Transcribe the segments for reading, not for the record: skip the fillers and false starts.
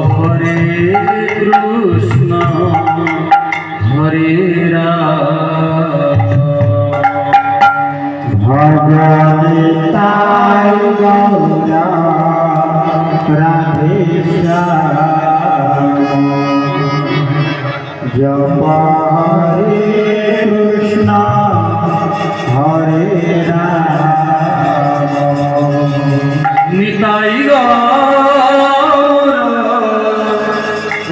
হরে কৃষ্ণ হরে রাম ভজনিতাই গৌরা রাধে শ্যাম জপ হরে কৃষ্ণ হরে রাম নিতাই গৌর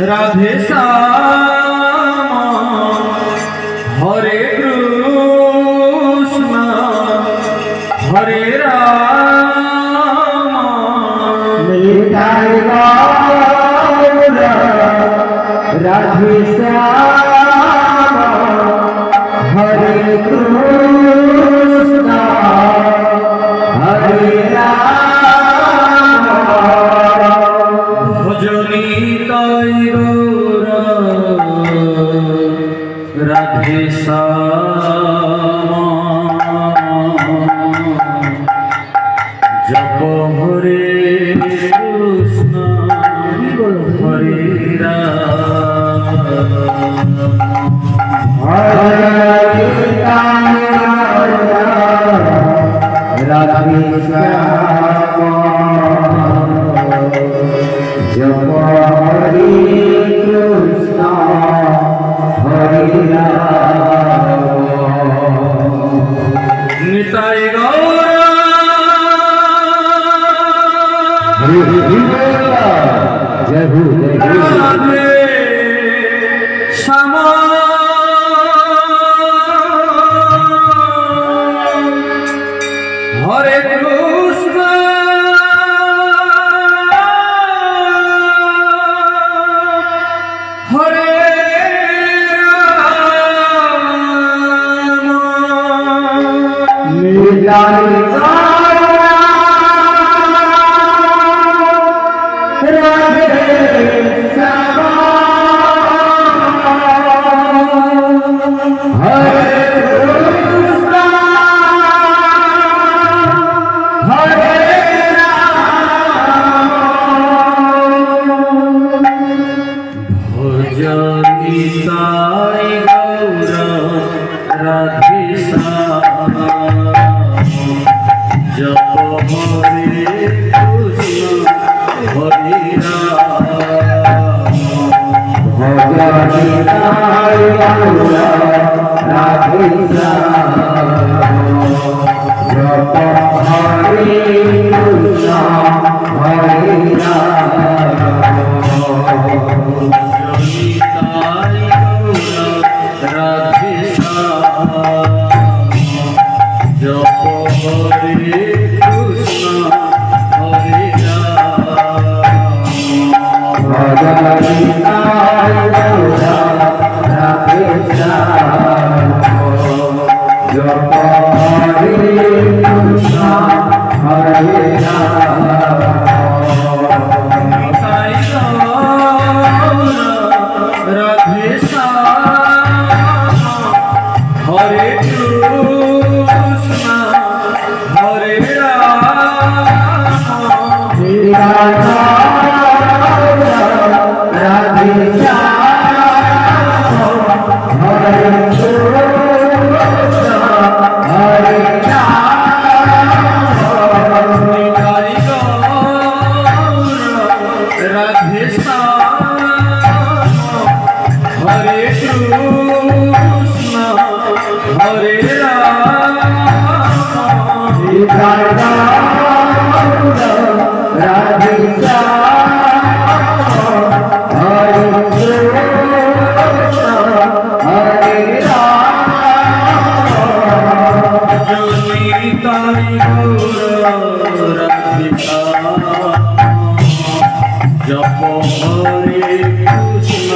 রাধে শ্যাম হরে কৃষ্ণ হরে রাম নিতাই গৌর রাধে শ্যাম হরে কৃষ্ণ হরে রাম ভজনিতাই গৌর রাধে শ্যাম জপ হরে কৃষ্ণ হরে রাম হরে রাধে শ্যাম জপ হরে কৃষ্ণ হরে রাম নিতাই গৌর জয় হু রাধে শ্যাম হরে কৃষ্ণ হরে রাম নিতাই রাধে শ্যাম হরে কৃষ্ণ হরে ভজনিতাই গৌর রাধে শ্যাম জপ হরে কৃষ্ণ হরে রাম ভজনিতাই গৌর রাধে শ্যাম জপ হরে কৃষ্ণ হরে রাম ভজনিতাই গৌর রাধে শ্যাম জপ হরে কৃষ্ণ হরে রাম ভজনিতাই গৌর রাধে শ্যাম জপ হরে কৃষ্ণ হরে রাম নিতাই গৌর রাধে শ্যাম হরে কৃষ্ণ হরে রাম রাধে শ্যাম হরে কৃষ্ণ হরে রাম নিতাই গৌর রাধে শ্যাম হরে কৃষ্ণ হরে রাম রাধে শ্যাম হরে কৃষ্ণ হরে রাম নিতাই গৌর রাধে শ্যাম জপ হরে কৃষ্ণ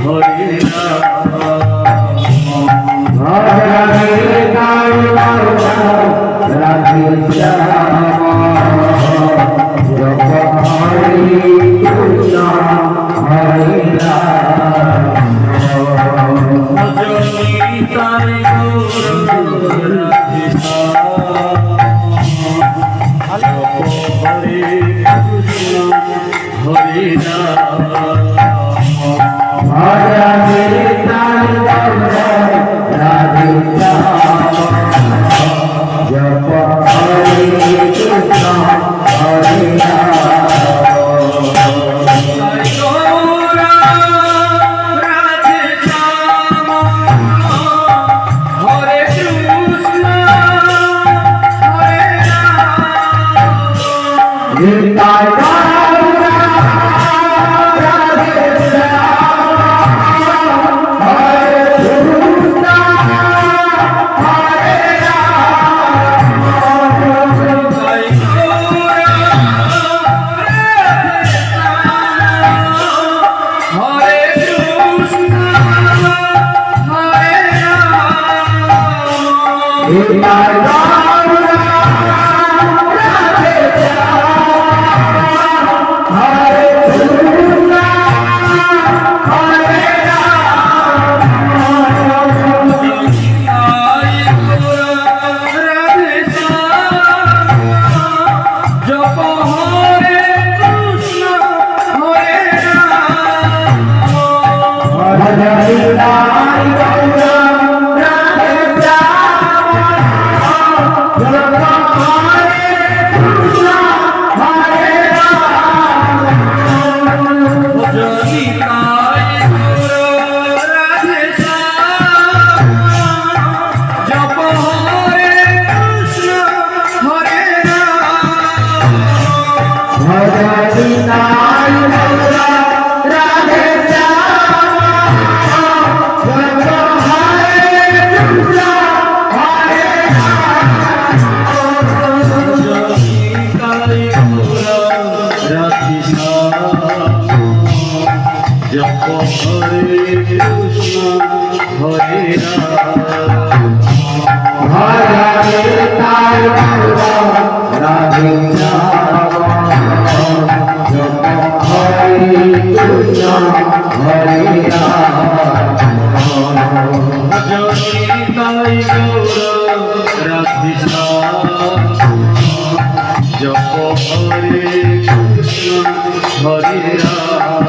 হরে রাম রাধে শ্যাম জপ হরে কৃষ্ণ হরে রাম ভজনিতাই গৌর রাধে শ্যাম জপ হরে কৃষ্ণ হরে রাধে তাই গৌর রাধে জপ হরে কৃষ্ণ হরে রাম নিতাই গৌর রাধে শ্যাম হরে কৃষ্ণ হরে নিতাই গৌর রাধে শ্যাম হরে কৃষ্ণ হরে রাধে নিতাই গৌর রাধে শ্যাম জপ হরে কৃষ্ণ হরে রাধে নিতাই গৌর রাধে শ্যাম জপ হরে কৃষ্ণ হরে জপ হরে কৃষ্ণ হরে রাধে নিতাই গৌর রাধে শ্যাম জপ হরে কৃষ্ণ হরে জনিতাই গৌর রাধিকা জপ হরে কৃষ্ণ হরে রাম